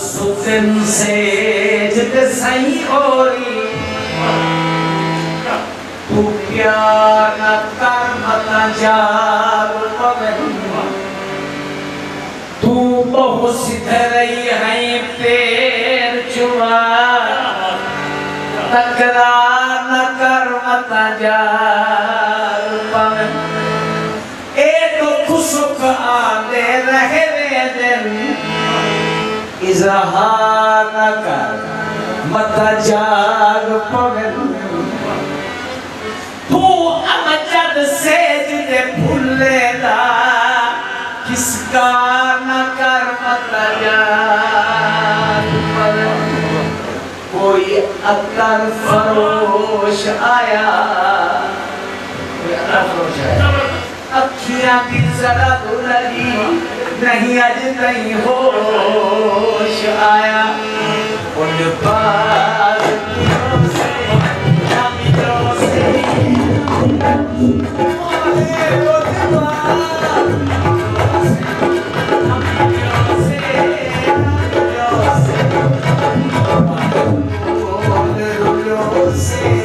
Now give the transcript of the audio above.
सुजन से जित सही ओरी तू प्यार न कर मत जार पवन तू बहु सिधरई है पैर चुमा तकरार न कर मत जार पवन एक खुशक आदे रहे दिन इजहार न कर मत जार पवन तू अमजद से जिते भूलेदा किसका न कर मत जार पवन कोई अतर फरोश आया अखियां की जरा तो लगी नहीं अज नहीं होश आया उन बात से